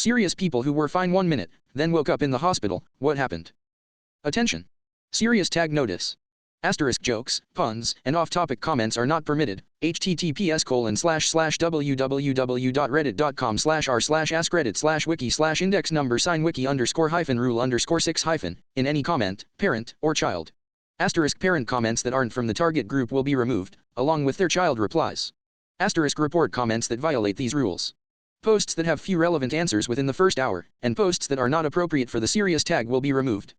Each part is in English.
Serious people who were fine 1 minute, then woke up in the hospital. What happened? Attention! Serious tag notice. Asterisk jokes, puns, and off-topic comments are not permitted. https://www.reddit.com/r/askreddit/wiki/index number wiki_rule_6- in any comment, parent, or child. Asterisk parent comments that aren't from the target group will be removed, along with their child replies. Asterisk report comments that violate these rules. Posts that have few relevant answers within the first hour, and posts that are not appropriate for the serious tag will be removed.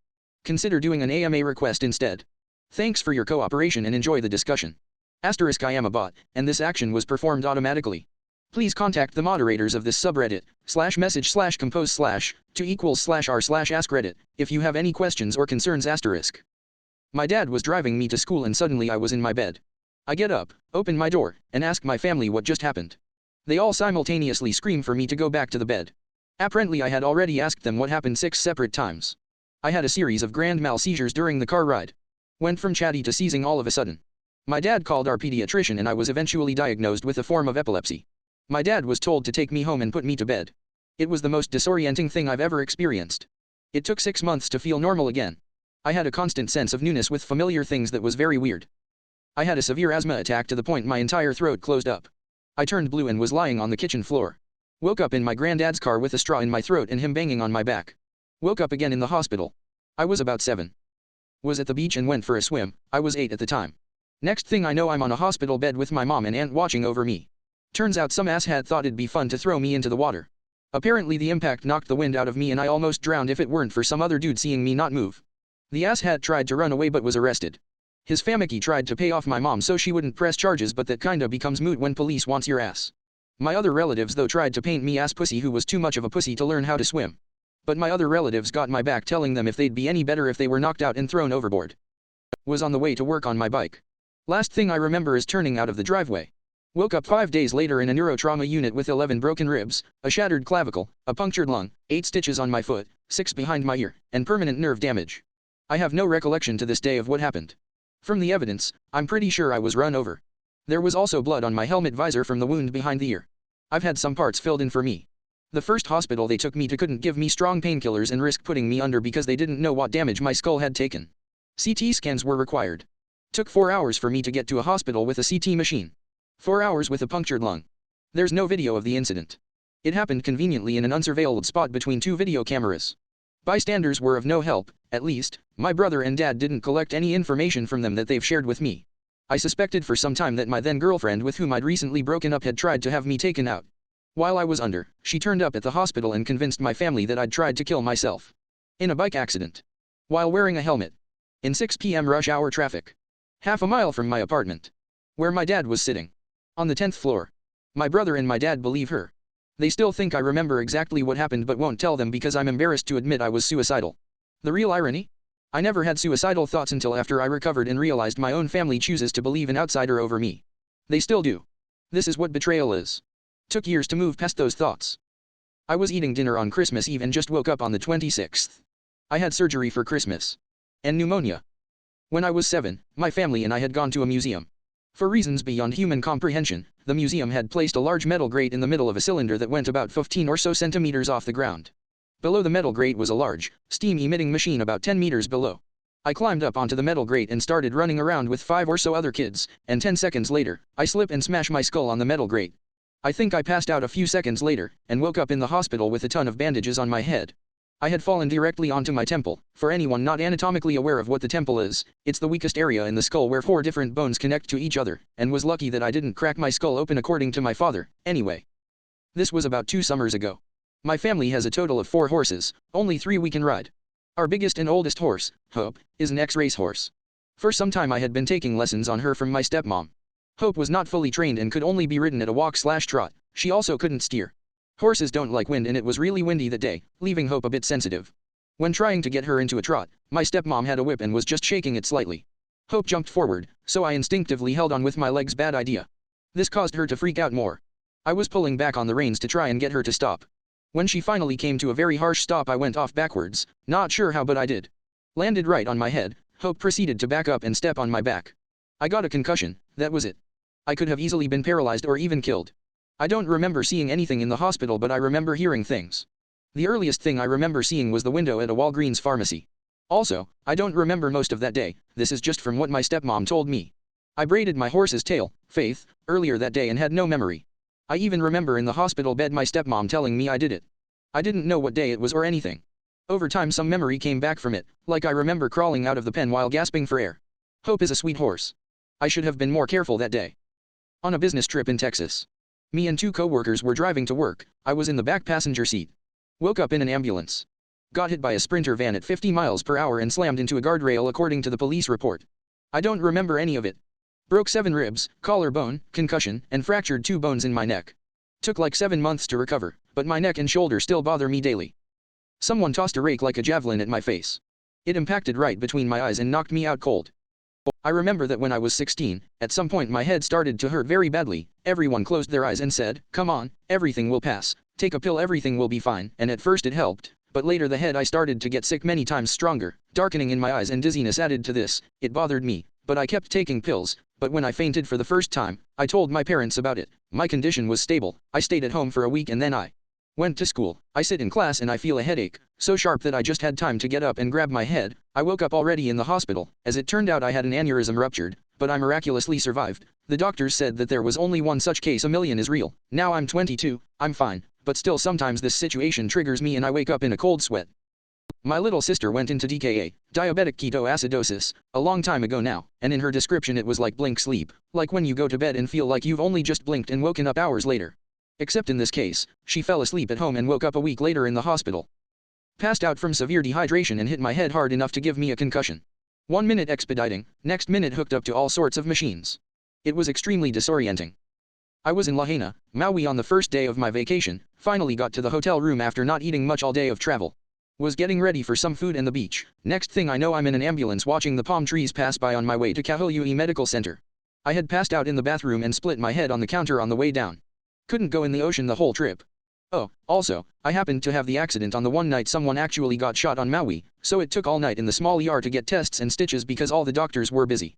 Consider doing an AMA request instead. Thanks for your cooperation and enjoy the discussion. Asterisk I am a bot, and this action was performed automatically. Please contact the moderators of this subreddit, /message/compose/2=/r/askreddit, if you have any questions or concerns asterisk. My dad was driving me to school and suddenly I was in my bed. I get up, open my door, and ask my family what just happened. They all simultaneously scream for me to go back to the bed. Apparently I had already asked them what happened 6 separate times. I had a series of grand mal seizures during the car ride. Went from chatty to seizing all of a sudden. My dad called our pediatrician and I was eventually diagnosed with a form of epilepsy. My dad was told to take me home and put me to bed. It was the most disorienting thing I've ever experienced. It took 6 months to feel normal again. I had a constant sense of newness with familiar things that was very weird. I had a severe asthma attack to the point my entire throat closed up. I turned blue and was lying on the kitchen floor. Woke up in my granddad's car with a straw in my throat and him banging on my back. Woke up again in the hospital. I was about 7. Was at the beach and went for a swim. I was 8 at the time. Next thing I know I'm on a hospital bed with my mom and aunt watching over me. Turns out some asshat thought it'd be fun to throw me into the water. Apparently the impact knocked the wind out of me and I almost drowned if it weren't for some other dude seeing me not move. The asshat tried to run away but was arrested. His famiki tried to pay off my mom so she wouldn't press charges, but that kinda becomes moot when police wants your ass. My other relatives though tried to paint me as pussy who was too much of a pussy to learn how to swim. But my other relatives got my back telling them if they'd be any better if they were knocked out and thrown overboard. Was on the way to work on my bike. Last thing I remember is turning out of the driveway. Woke up 5 days later in a neurotrauma unit with 11 broken ribs, a shattered clavicle, a punctured lung, 8 stitches on my foot, 6 behind my ear, and permanent nerve damage. I have no recollection to this day of what happened. From the evidence, I'm pretty sure I was run over. There was also blood on my helmet visor from the wound behind the ear. I've had some parts filled in for me. The first hospital they took me to couldn't give me strong painkillers and risk putting me under because they didn't know what damage my skull had taken. CT scans were required. Took 4 hours for me to get to a hospital with a CT machine. 4 hours with a punctured lung. There's no video of the incident. It happened conveniently in an unsurveilled spot between 2 video cameras. Bystanders were of no help, at least, my brother and dad didn't collect any information from them that they've shared with me. I suspected for some time that my then girlfriend with whom I'd recently broken up had tried to have me taken out. While I was under, she turned up at the hospital and convinced my family that I'd tried to kill myself. In a bike accident. While wearing a helmet. In 6 p.m. rush hour traffic. Half a mile from my apartment. Where my dad was sitting. On the 10th floor. My brother and my dad believe her. They still think I remember exactly what happened but won't tell them because I'm embarrassed to admit I was suicidal. The real irony? I never had suicidal thoughts until after I recovered and realized my own family chooses to believe an outsider over me. They still do. This is what betrayal is. Took years to move past those thoughts. I was eating dinner on Christmas Eve and just woke up on the 26th. I had surgery for Christmas. And pneumonia. When I was 7, my family and I had gone to a museum. For reasons beyond human comprehension, the museum had placed a large metal grate in the middle of a cylinder that went about 15 or so centimeters off the ground. Below the metal grate was a large, steam-emitting machine about 10 meters below. I climbed up onto the metal grate and started running around with 5 or so other kids, and 10 seconds later, I slip and smash my skull on the metal grate. I think I passed out a few seconds later, and woke up in the hospital with a ton of bandages on my head. I had fallen directly onto my temple. For anyone not anatomically aware of what the temple is, it's the weakest area in the skull where 4 different bones connect to each other, and was lucky that I didn't crack my skull open according to my father, anyway. This was about 2 summers ago. My family has a total of 4 horses, only 3 we can ride. Our biggest and oldest horse, Hope, is an ex-race horse. For some time I had been taking lessons on her from my stepmom. Hope was not fully trained and could only be ridden at a walk/trot, she also couldn't steer. Horses don't like wind and it was really windy that day, leaving Hope a bit sensitive. When trying to get her into a trot, my stepmom had a whip and was just shaking it slightly. Hope jumped forward, so I instinctively held on with my legs. Bad idea. This caused her to freak out more. I was pulling back on the reins to try and get her to stop. When she finally came to a very harsh stop I went off backwards, not sure how but I did. Landed right on my head. Hope proceeded to back up and step on my back. I got a concussion, that was it. I could have easily been paralyzed or even killed. I don't remember seeing anything in the hospital but I remember hearing things. The earliest thing I remember seeing was the window at a Walgreens pharmacy. Also, I don't remember most of that day, this is just from what my stepmom told me. I braided my horse's tail, Faith, earlier that day and had no memory. I even remember in the hospital bed my stepmom telling me I did it. I didn't know what day it was or anything. Over time some memory came back from it, like I remember crawling out of the pen while gasping for air. Hope is a sweet horse. I should have been more careful that day. On a business trip in Texas. Me and 2 coworkers were driving to work, I was in the back passenger seat. Woke up in an ambulance. Got hit by a Sprinter van at 50 miles per hour and slammed into a guardrail according to the police report. I don't remember any of it. Broke 7 ribs, collarbone, concussion, and fractured 2 bones in my neck. Took like 7 months to recover, but my neck and shoulder still bother me daily. Someone tossed a rake like a javelin at my face. It impacted right between my eyes and knocked me out cold. I remember that when I was 16, at some point my head started to hurt very badly, everyone closed their eyes and said, "Come on, everything will pass, take a pill, everything will be fine," and at first it helped, but later the head I started to get sick many times stronger, darkening in my eyes and dizziness added to this, it bothered me, but I kept taking pills, but when I fainted for the first time, I told my parents about it, my condition was stable, I stayed at home for a week and then I went to school. I sit in class and I feel a headache, so sharp that I just had time to get up and grab my head. I woke up already in the hospital. As it turned out I had an aneurysm ruptured, but I miraculously survived. The doctors said that there was only one such case a million is real. Now I'm 22, I'm fine, but still sometimes this situation triggers me and I wake up in a cold sweat. My little sister went into DKA, diabetic ketoacidosis, a long time ago now, and in her description it was like blink sleep, like when you go to bed and feel like you've only just blinked and woken up hours later. Except in this case, she fell asleep at home and woke up a week later in the hospital. Passed out from severe dehydration and hit my head hard enough to give me a concussion. 1 minute expediting, next minute hooked up to all sorts of machines. It was extremely disorienting. I was in Lahaina, Maui on the first day of my vacation, finally got to the hotel room after not eating much all day of travel. Was getting ready for some food and the beach. Next thing I know I'm in an ambulance watching the palm trees pass by on my way to Kahului Medical Center. I had passed out in the bathroom and split my head on the counter on the way down. Couldn't go in the ocean the whole trip. Oh, also, I happened to have the accident on the one night someone actually got shot on Maui, so it took all night in the small ER to get tests and stitches because all the doctors were busy.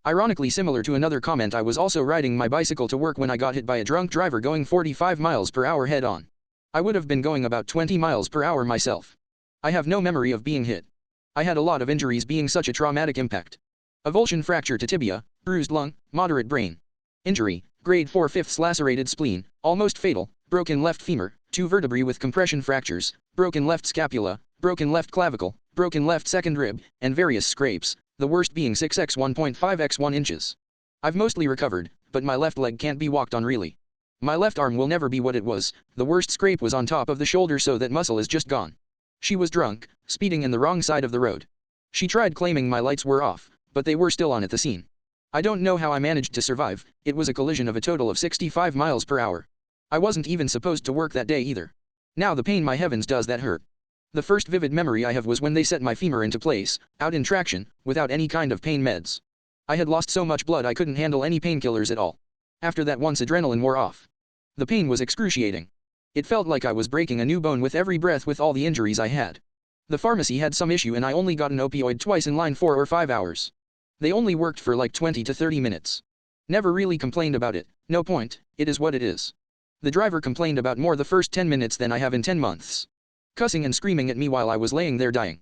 Ironically similar to another comment, I was also riding my bicycle to work when I got hit by a drunk driver going 45 miles per hour head on. I would have been going about 20 miles per hour myself. I have no memory of being hit. I had a lot of injuries being such a traumatic impact. Avulsion fracture to tibia, bruised lung, moderate brain injury, grade 4/5 lacerated spleen, almost fatal, broken left femur, 2 vertebrae with compression fractures, broken left scapula, broken left clavicle, broken left second rib, and various scrapes, the worst being 6x 1.5x 1 inches. I've mostly recovered, but my left leg can't be walked on really. My left arm will never be what it was, the worst scrape was on top of the shoulder so that muscle is just gone. She was drunk, speeding in the wrong side of the road. She tried claiming my lights were off, but they were still on at the scene. I don't know how I managed to survive, it was a collision of a total of 65 miles per hour. I wasn't even supposed to work that day either. Now the pain, my heavens, does that hurt. The first vivid memory I have was when they set my femur into place, out in traction, without any kind of pain meds. I had lost so much blood I couldn't handle any painkillers at all. After that, once adrenaline wore off, the pain was excruciating. It felt like I was breaking a new bone with every breath with all the injuries I had. The pharmacy had some issue and I only got an opioid twice in line 4 or 5 hours. They only worked for like 20 to 30 minutes. Never really complained about it, no point, it is what it is. The driver complained about more the first 10 minutes than I have in 10 months. Cussing and screaming at me while I was laying there dying.